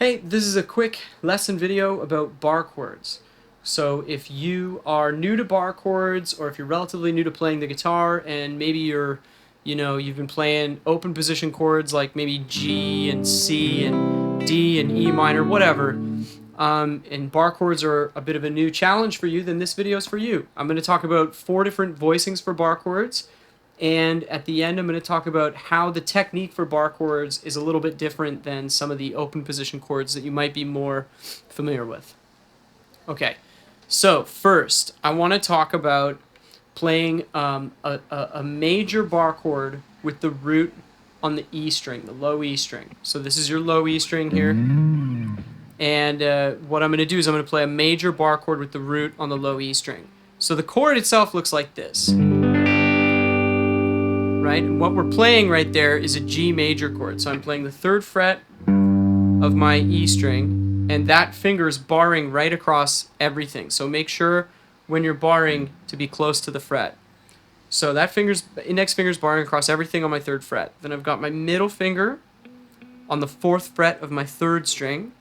Hey, this is a quick lesson video about bar chords. So if you are new to bar chords, or if you're relatively new to playing the guitar and maybe you've been playing open position chords like maybe G and C and D and E minor, whatever, and bar chords are a bit of a new challenge for you, then this video is for you. I'm going to talk about 4 different voicings for bar chords. And at the end, I'm going to talk about how the technique for bar chords is a little bit different than some of the open position chords that you might be more familiar with. Okay, so first, I want to talk about playing a major bar chord with the root on the E string, the low E string. So this is your low E string here. And what I'm going to do is I'm going to play a major bar chord with the root on the low E string. So the chord itself looks like this. Right? And what we're playing right there is a G major chord. So I'm playing the 3rd fret of my E string, and that finger is barring right across everything. So make sure when you're barring to be close to the fret. So that index finger is barring across everything on my 3rd fret. Then I've got my middle finger on the 4th fret of my 3rd string,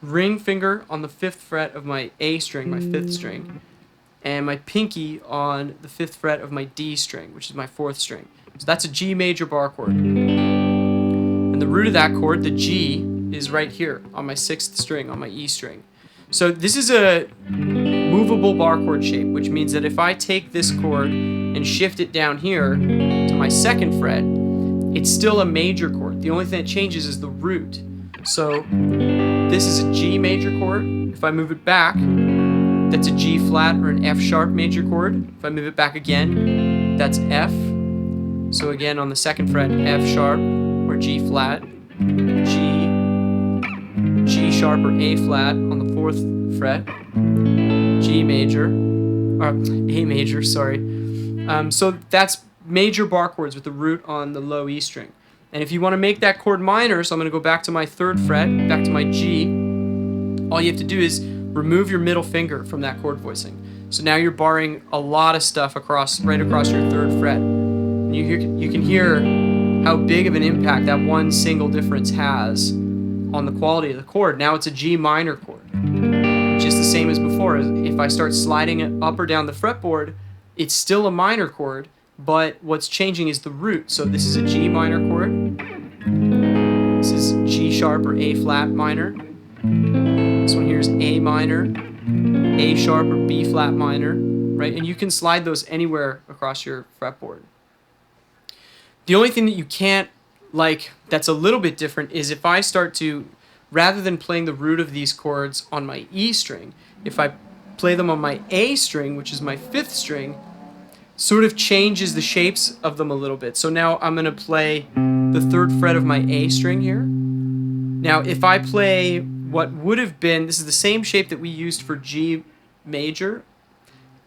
ring finger on the 5th fret of my A string, my 5th string, and my pinky on the 5th fret of my D string, which is my 4th string. So that's a G major bar chord. And the root of that chord, the G, is right here on my 6th string, on my E string. So this is a movable bar chord shape, which means that if I take this chord and shift it down here to my 2nd fret, it's still a major chord. The only thing that changes is the root. So this is a G major chord. If I move it back, that's a G flat or an F sharp major chord. If I move it back again, that's F. So again, on the 2nd fret, F sharp or G flat, G sharp or A flat on the 4th fret, G major, or A major, sorry. So that's major bar chords with the root on the low E string. And if you want to make that chord minor, so I'm going to go back to my 3rd fret, back to my G, all you have to do is remove your middle finger from that chord voicing. So now you're barring a lot of stuff right across your 3rd fret. And you can hear how big of an impact that one single difference has on the quality of the chord. Now it's a G minor chord, just the same as before. If I start sliding it up or down the fretboard, it's still a minor chord, but what's changing is the root. So this is a G minor chord. This is G sharp or A flat minor. This one here is A minor, A sharp or B flat minor, right? And you can slide those anywhere across your fretboard. The only thing that you can't, that's a little bit different is if I start to, rather than playing the root of these chords on my E string, if I play them on my A string, which is my 5th string, sort of changes the shapes of them a little bit. So now I'm going to play the 3rd fret of my A string here. Now if I play what would have been, this is the same shape that we used for G major,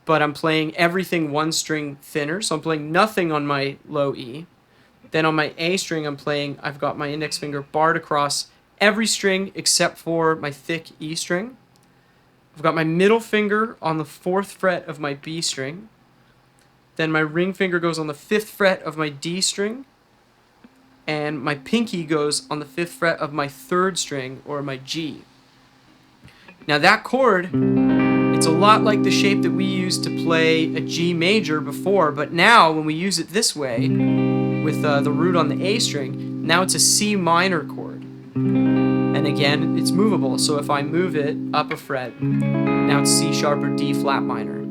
but I'm playing everything 1 string thinner, so I'm playing nothing on my low E. Then on my A string, I've got my index finger barred across every string except for my thick E string. I've got my middle finger on the 4th fret of my B string. Then my ring finger goes on the 5th fret of my D string. And my pinky goes on the 5th fret of my 3rd string, or my G. Now that chord, it's a lot like the shape that we used to play a G major before, but now when we use it this way, with the root on the A string, now it's a C minor chord. And again, it's movable, so if I move it up a fret, now it's C sharp or D flat minor.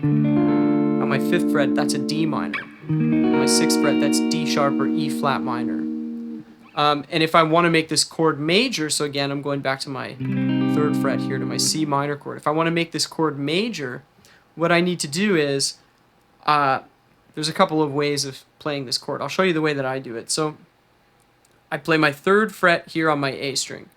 On my 5th fret, that's a D minor. On my 6th fret, that's D sharp or E flat minor. And if I want to make this chord major, so again, I'm going back to my 3rd fret here to my C minor chord. If I want to make this chord major, what I need to do is, there's a couple of ways of playing this chord. I'll show you the way that I do it. So I play my 3rd fret here on my A string,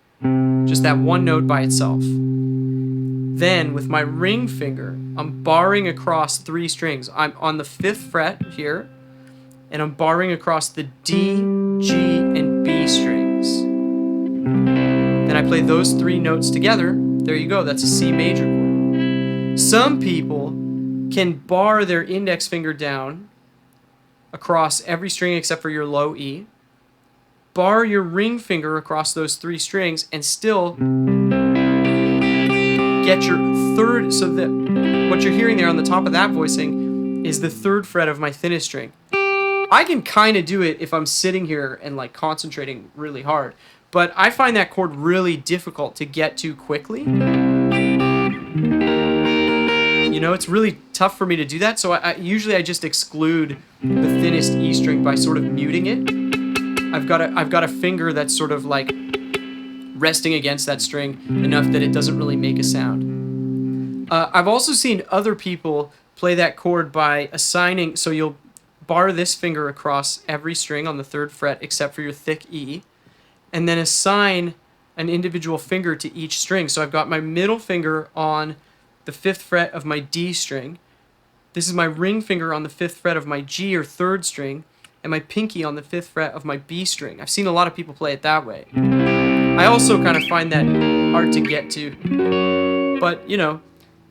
just that one note by itself. Then with my ring finger, I'm barring across 3 strings. I'm on the 5th fret here, and I'm barring across the D, G, and B strings. Then I play those 3 notes together. There you go, that's a C major chord. Some people can bar their index finger down across every string except for your low E. bar your ring finger across those 3 strings and still get your third, so that what you're hearing there on the top of that voicing is the 3rd fret of my thinnest string. I can kind of do it if I'm sitting here and like concentrating really hard, but I find that chord really difficult to get to quickly. You know, it's really tough for me to do that, so usually I just exclude the thinnest E string by sort of muting it. I've got a finger that's sort of like resting against that string enough that it doesn't really make a sound. I've also seen other people play that chord by assigning, so you'll bar this finger across every string on the 3rd fret except for your thick E, and then assign an individual finger to each string. So I've got my middle finger on the 5th fret of my D string. This is my ring finger on the 5th fret of my G or 3rd string, and my pinky on the 5th fret of my B string. I've seen a lot of people play it that way. I also kind of find that hard to get to, but you know,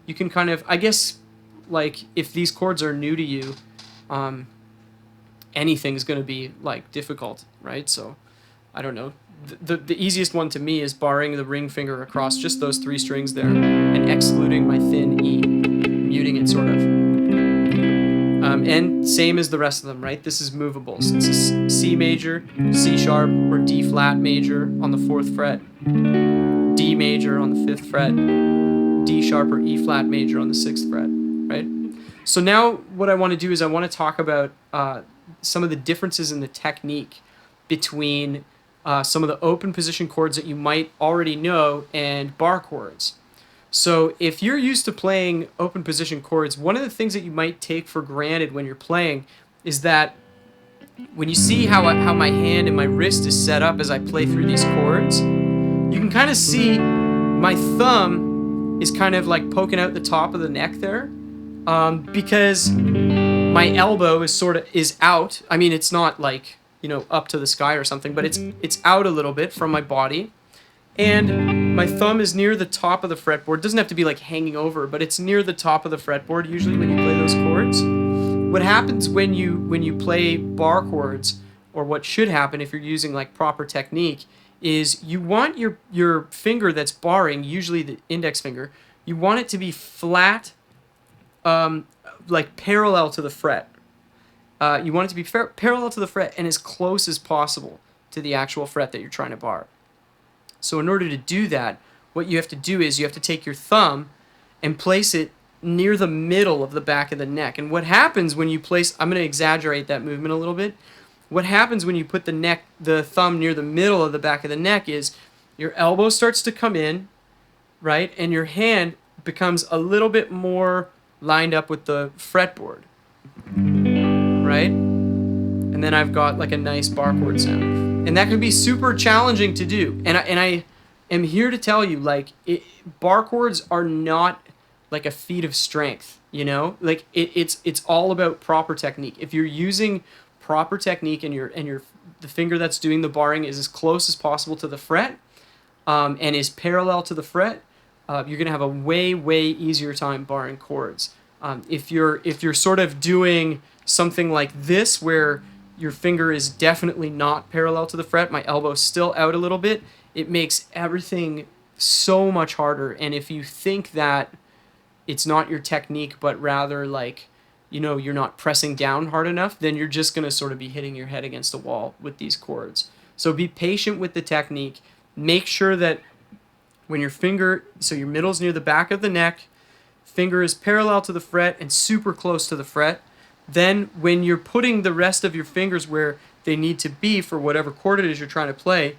you can kind of, I guess, like if these chords are new to you, anything's going to be like difficult, right? So I don't know. The easiest one to me is barring the ring finger across just those 3 strings there and excluding my thin E, muting it sort of. And same as the rest of them, right? This is movable. So it's a C major, C sharp, or D flat major on the 4th fret, D major on the 5th fret, D sharp or E flat major on the 6th fret, right? So now what I want to do is I want to talk about some of the differences in the technique between some of the open position chords that you might already know and bar chords. So if you're used to playing open position chords, one of the things that you might take for granted when you're playing is that when you see how my hand and my wrist is set up as I play through these chords, you can kind of see my thumb is kind of like poking out the top of the neck there, because my elbow is out. I mean, it's not like, you know, up to the sky or something, but it's out a little bit from my body. And my thumb is near the top of the fretboard. It doesn't have to be like hanging over, but it's near the top of the fretboard usually when you play those chords. What happens when you play bar chords, or what should happen if you're using like proper technique, is you want your finger that's barring, usually the index finger, you want it to be flat, like parallel to the fret. You want it to be parallel to the fret and as close as possible to the actual fret that you're trying to bar. So in order to do that, what you have to do is you have to take your thumb and place it near the middle of the back of the neck. And what happens when you place, I'm going to exaggerate that movement a little bit. What happens when you put the thumb near the middle of the back of the neck is your elbow starts to come in, right? And your hand becomes a little bit more lined up with the fretboard, right? And then I've got like a nice bar chord sound. And that can be super challenging to do. And I am here to tell you, like, bar chords are not like a feat of strength, you know? Like it's all about proper technique. If you're using proper technique and the finger that's doing the barring is as close as possible to the fret, and is parallel to the fret, you're gonna have a way easier time barring chords. If you're sort of doing something like this where your finger is definitely not parallel to the fret, my elbow's still out a little bit, it makes everything so much harder. And if you think that it's not your technique, but rather like, you know, you're not pressing down hard enough, then you're just going to sort of be hitting your head against a wall with these chords. So be patient with the technique. Make sure that when your finger, so your middle's near the back of the neck, finger is parallel to the fret and super close to the fret. Then when you're putting the rest of your fingers where they need to be for whatever chord it is you're trying to play,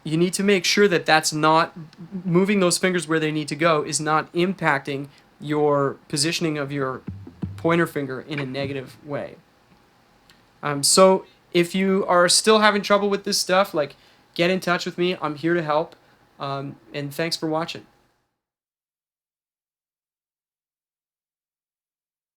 you need to make sure that that's not, moving those fingers where they need to go is not impacting your positioning of your pointer finger in a negative way. So if you are still having trouble with this stuff, like, get in touch with me. I'm here to help. And thanks for watching.